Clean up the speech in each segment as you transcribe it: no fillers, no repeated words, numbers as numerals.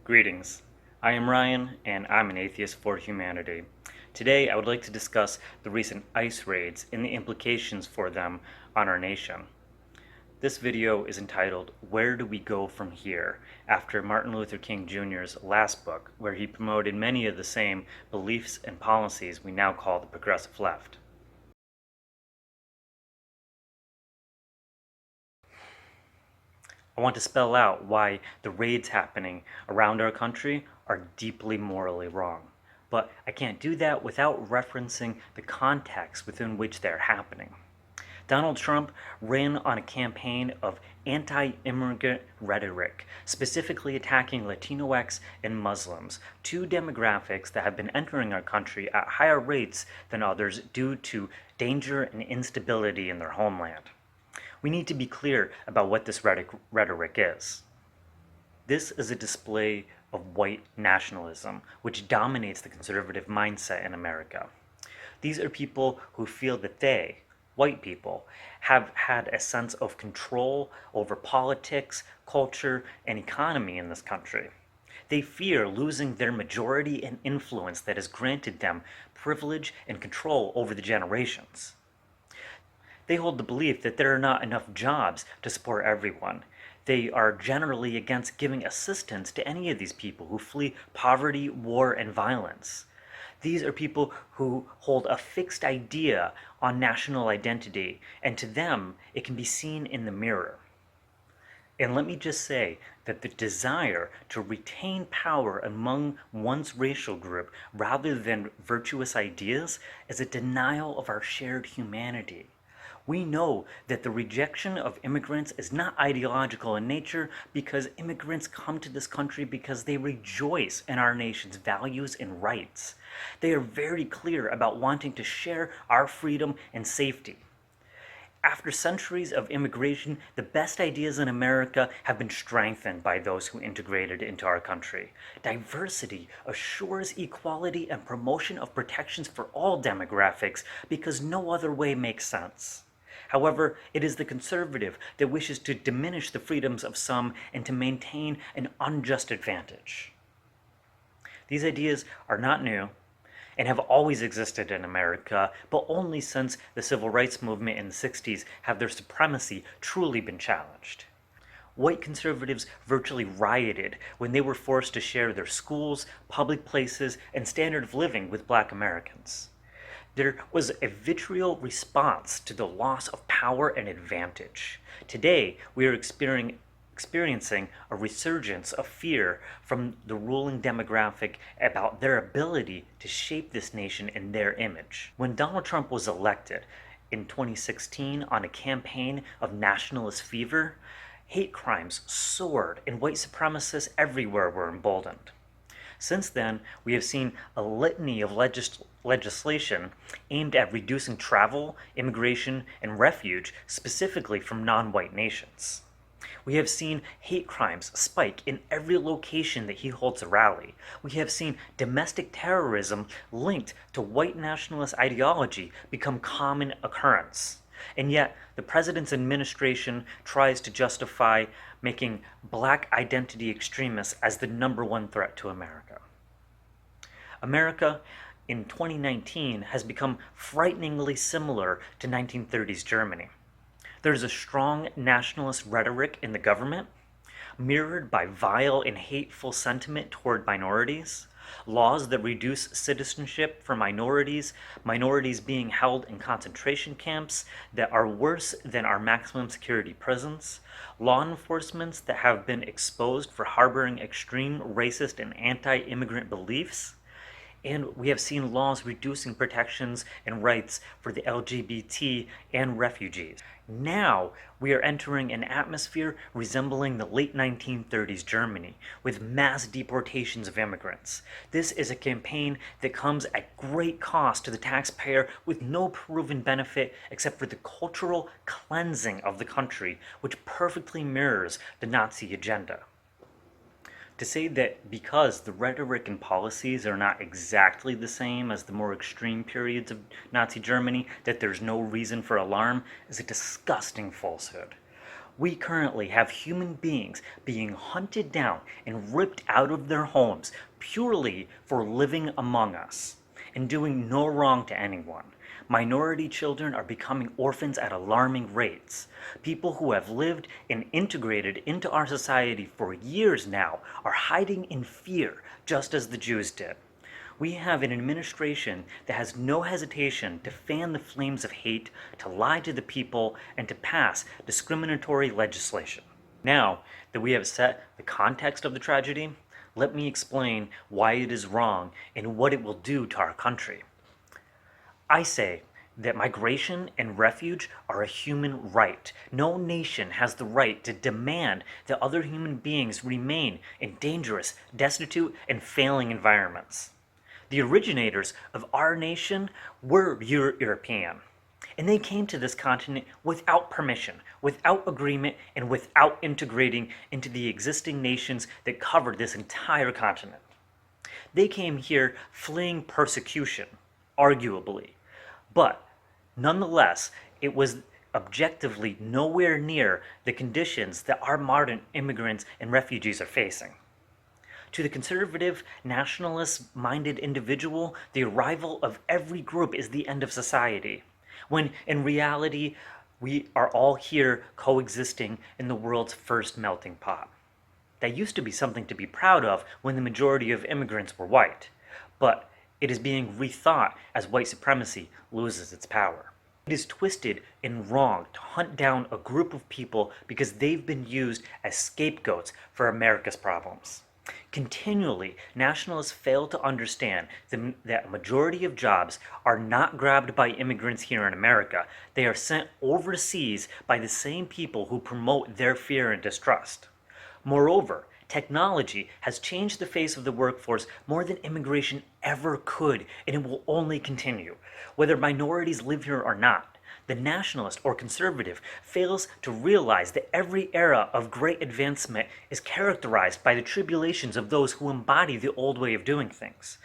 Greetings. I am Ryan, and I'm an atheist for humanity. Today, I would like to discuss the recent ICE raids and the implications for them on our nation. This video is entitled, Where Do We Go From Here? After Martin Luther King Jr.'s last book, where he promoted many of the same beliefs and policies we now call the progressive left. I want to spell out why the raids happening around our country are deeply morally wrong. But I can't do that without referencing the context within which they're happening. Donald Trump ran on a campaign of anti-immigrant rhetoric, specifically attacking Latinx and Muslims, two demographics that have been entering our country at higher rates than others due to danger and instability in their homeland. We need to be clear about what this rhetoric is. This is a display of white nationalism, which dominates the conservative mindset in America. These are people who feel that they, white people, have had a sense of control over politics, culture, and economy in this country. They fear losing their majority and influence that has granted them privilege and control over the generations. They hold the belief that there are not enough jobs to support everyone. They are generally against giving assistance to any of these people who flee poverty, war, and violence. These are people who hold a fixed idea on national identity, and to them, it can be seen in the mirror. And let me just say that the desire to retain power among one's racial group rather than virtuous ideas is a denial of our shared humanity. We know that the rejection of immigrants is not ideological in nature because immigrants come to this country because they rejoice in our nation's values and rights. They are very clear about wanting to share our freedom and safety. After centuries of immigration, the best ideas in America have been strengthened by those who integrated into our country. Diversity assures equality and promotion of protections for all demographics because no other way makes sense. However, it is the conservative that wishes to diminish the freedoms of some and to maintain an unjust advantage. These ideas are not new and have always existed in America, but only since the civil rights movement in the 60s have their supremacy truly been challenged. White conservatives virtually rioted when they were forced to share their schools, public places, and standard of living with Black Americans. There was a vitriol response to the loss of power and advantage. Today, we are experiencing a resurgence of fear from the ruling demographic about their ability to shape this nation in their image. When Donald Trump was elected in 2016 on a campaign of nationalist fever, hate crimes soared and white supremacists everywhere were emboldened. Since then, we have seen a litany of legislation aimed at reducing travel, immigration, and refuge, specifically from non-white nations. We have seen hate crimes spike in every location that he holds a rally. We have seen domestic terrorism linked to white nationalist ideology become common occurrence. And yet, the president's administration tries to justify making Black identity extremists as the number one threat to America. America in 2019 has become frighteningly similar to 1930s Germany. There's a strong nationalist rhetoric in the government, mirrored by vile and hateful sentiment toward minorities, laws that reduce citizenship for minorities being held in concentration camps that are worse than our maximum security prisons, law enforcement that have been exposed for harboring extreme racist and anti-immigrant beliefs, and we have seen laws reducing protections and rights for the LGBT and refugees. Now we are entering an atmosphere resembling the late 1930s Germany, with mass deportations of immigrants. This is a campaign that comes at great cost to the taxpayer with no proven benefit except for the cultural cleansing of the country, which perfectly mirrors the Nazi agenda. To say that because the rhetoric and policies are not exactly the same as the more extreme periods of Nazi Germany, that there's no reason for alarm is a disgusting falsehood. We currently have human beings being hunted down and ripped out of their homes purely for living among us and doing no wrong to anyone. Minority children are becoming orphans at alarming rates. People who have lived and integrated into our society for years now are hiding in fear, just as the Jews did. We have an administration that has no hesitation to fan the flames of hate, to lie to the people, and to pass discriminatory legislation. Now that we have set the context of the tragedy, let me explain why it is wrong and what it will do to our country. I say that migration and refuge are a human right. No nation has the right to demand that other human beings remain in dangerous, destitute, and failing environments. The originators of our nation were European, and they came to this continent without permission, without agreement, and without integrating into the existing nations that covered this entire continent. They came here fleeing persecution, arguably, but nonetheless, it was objectively nowhere near the conditions that our modern immigrants and refugees are facing. To the conservative, nationalist-minded individual, the arrival of every group is the end of society, when in reality, we are all here coexisting in the world's first melting pot. That used to be something to be proud of when the majority of immigrants were white, but it is being rethought as white supremacy loses its power. It is twisted and wrong to hunt down a group of people because they've been used as scapegoats for America's problems. Continually, nationalists fail to understand that a majority of jobs are not grabbed by immigrants here in America. They are sent overseas by the same people who promote their fear and distrust. Moreover, technology has changed the face of the workforce more than immigration ever could, and it will only continue, whether minorities live here or not. The nationalist or conservative fails to realize that every era of great advancement is characterized by the tribulations of those who embody the old way of doing things.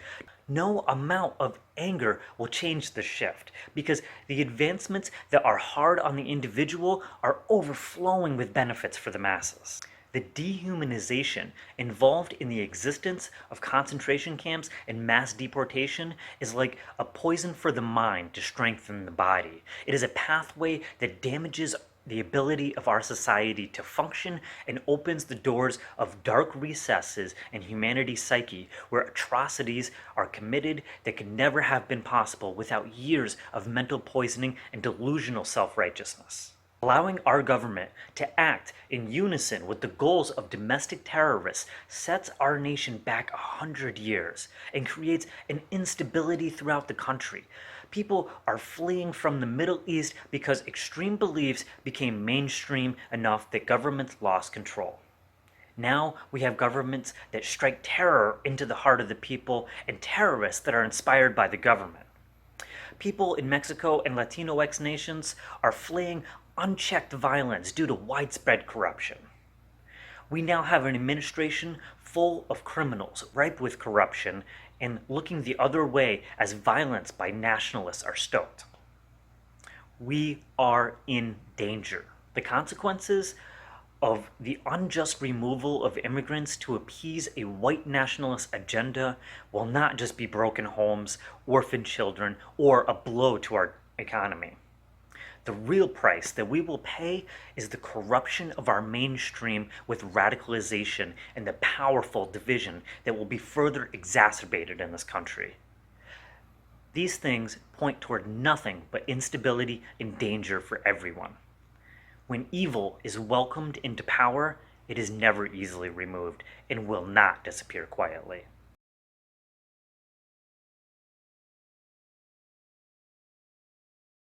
No amount of anger will change this shift, because the advancements that are hard on the individual are overflowing with benefits for the masses. The dehumanization involved in the existence of concentration camps and mass deportation is like a poison for the mind to strengthen the body. It is a pathway that damages the ability of our society to function and opens the doors of dark recesses in humanity's psyche where atrocities are committed that could never have been possible without years of mental poisoning and delusional self-righteousness. Allowing our government to act in unison with the goals of domestic terrorists sets our nation back 100 years and creates an instability throughout the country. People are fleeing from the Middle East because extreme beliefs became mainstream enough that governments lost control. Now we have governments that strike terror into the heart of the people and terrorists that are inspired by the government. People in Mexico and Latinx nations are fleeing unchecked violence due to widespread corruption. We now have an administration full of criminals, ripe with corruption, and looking the other way as violence by nationalists are stoked. We are in danger. The consequences of the unjust removal of immigrants to appease a white nationalist agenda will not just be broken homes, orphaned children, or a blow to our economy. The real price that we will pay is the corruption of our mainstream with radicalization and the powerful division that will be further exacerbated in this country. These things point toward nothing but instability and danger for everyone. When evil is welcomed into power, it is never easily removed and will not disappear quietly.